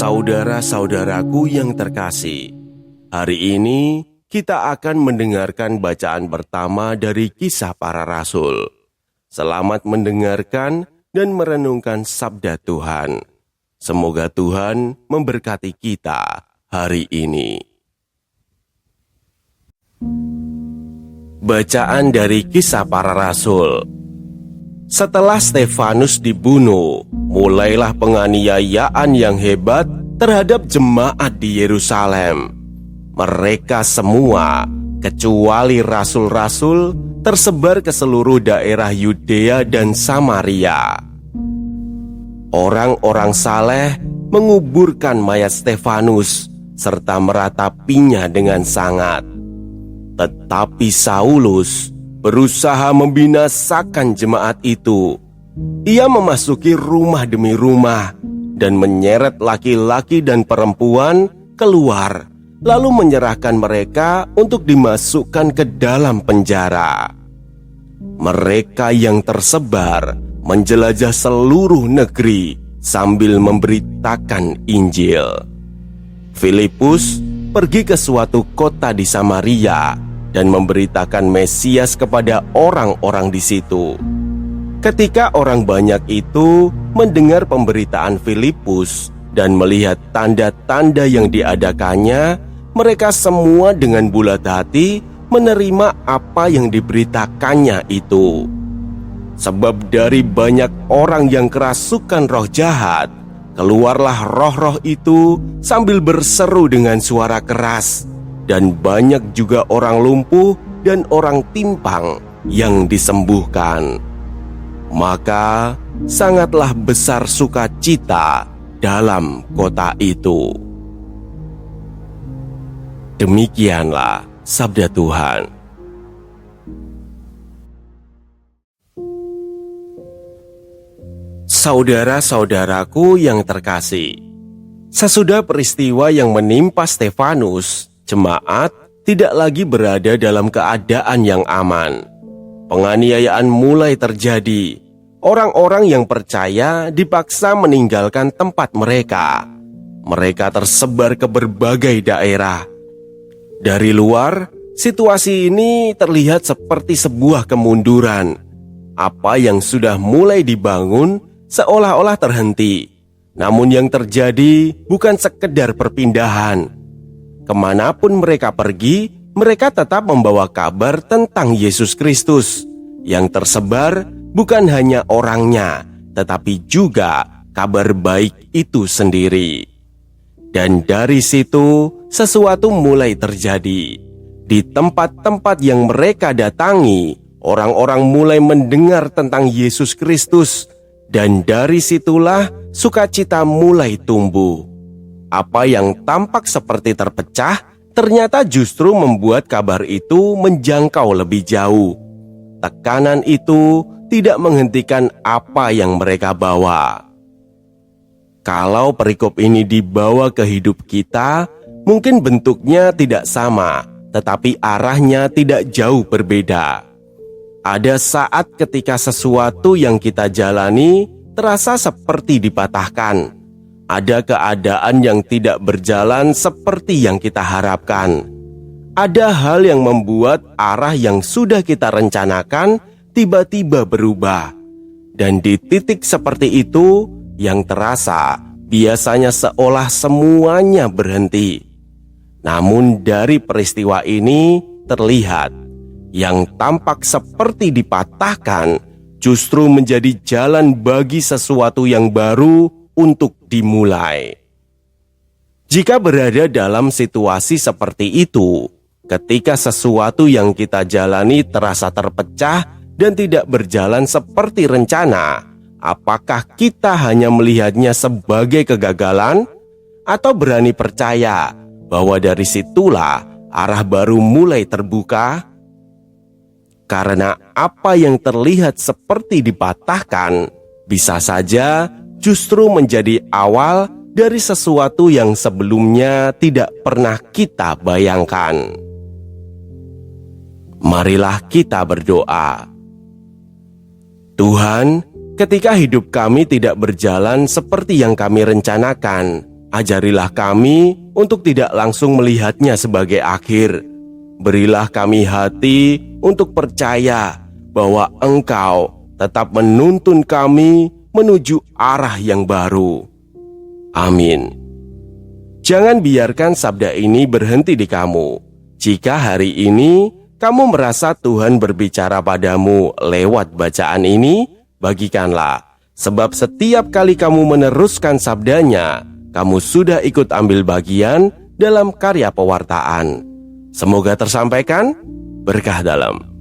Saudara-saudaraku yang terkasih, hari ini kita akan mendengarkan bacaan pertama dari Kisah Para Rasul. Selamat mendengarkan dan merenungkan sabda Tuhan. Semoga Tuhan memberkati kita hari ini. Bacaan dari Kisah Para Rasul. Setelah Stefanus dibunuh, mulailah penganiayaan yang hebat terhadap jemaat di Yerusalem. Mereka semua, kecuali rasul-rasul, tersebar ke seluruh daerah Yudea dan Samaria. Orang-orang saleh menguburkan mayat Stefanus serta meratapinya dengan sangat. Tetapi Saulus berusaha membinasakan jemaat itu. Ia memasuki rumah demi rumah dan menyeret laki-laki dan perempuan keluar, lalu menyerahkan mereka untuk dimasukkan ke dalam penjara. Mereka yang tersebar menjelajah seluruh negeri sambil memberitakan Injil. Filipus pergi ke suatu kota di Samaria dan memberitakan Mesias kepada orang-orang di situ. Ketika orang banyak itu mendengar pemberitaan Filipus dan melihat tanda-tanda yang diadakannya, mereka semua dengan bulat hati menerima apa yang diberitakannya itu. Sebab dari banyak orang yang kerasukan roh jahat, keluarlah roh-roh itu sambil berseru dengan suara keras, dan banyak juga orang lumpuh dan orang timpang yang disembuhkan. Maka sangatlah besar sukacita dalam kota itu. Demikianlah sabda Tuhan. Saudara-saudaraku yang terkasih, sesudah peristiwa yang menimpa Stefanus, jemaat tidak lagi berada dalam keadaan yang aman. Penganiayaan mulai terjadi. Orang-orang yang percaya dipaksa meninggalkan tempat mereka. Mereka tersebar ke berbagai daerah. Dari luar, situasi ini terlihat seperti sebuah kemunduran. Apa yang sudah mulai dibangun seolah-olah terhenti. Namun yang terjadi bukan sekedar perpindahan. Kemanapun mereka pergi, mereka tetap membawa kabar tentang Yesus Kristus. Yang tersebar bukan hanya orangnya, tetapi juga kabar baik itu sendiri. Dan dari situ, sesuatu mulai terjadi. Di tempat-tempat yang mereka datangi, orang-orang mulai mendengar tentang Yesus Kristus. Dan dari situlah sukacita mulai tumbuh. Apa yang tampak seperti terpecah, ternyata justru membuat kabar itu menjangkau lebih jauh. Tekanan itu tidak menghentikan apa yang mereka bawa. Kalau perikop ini dibawa ke hidup kita, mungkin bentuknya tidak sama, tetapi arahnya tidak jauh berbeda. Ada saat ketika sesuatu yang kita jalani terasa seperti dipatahkan. Ada keadaan yang tidak berjalan seperti yang kita harapkan. Ada hal yang membuat arah yang sudah kita rencanakan tiba-tiba berubah. Dan di titik seperti itu, yang terasa biasanya seolah semuanya berhenti. Namun dari peristiwa ini terlihat, yang tampak seperti dipatahkan justru menjadi jalan bagi sesuatu yang baru untuk dimulai. Jika berada dalam situasi seperti itu, ketika sesuatu yang kita jalani terasa terpecah dan tidak berjalan seperti rencana, apakah kita hanya melihatnya sebagai kegagalan? Atau berani percaya bahwa dari situlah arah baru mulai terbuka? Karena apa yang terlihat seperti dipatahkan, bisa saja justru menjadi awal dari sesuatu yang sebelumnya tidak pernah kita bayangkan. Marilah kita berdoa. Tuhan, ketika hidup kami tidak berjalan seperti yang kami rencanakan, Ajarilah kami untuk tidak langsung melihatnya sebagai akhir. Berilah kami hati untuk percaya bahwa Engkau tetap menuntun kami menuju arah yang baru. Amin. Jangan biarkan sabda ini berhenti di kamu. Jika hari ini kamu merasa Tuhan berbicara padamu lewat bacaan ini, bagikanlah. Sebab setiap kali kamu meneruskan sabdanya, kamu sudah ikut ambil bagian dalam karya pewartaan. Semoga tersampaikan berkah dalam.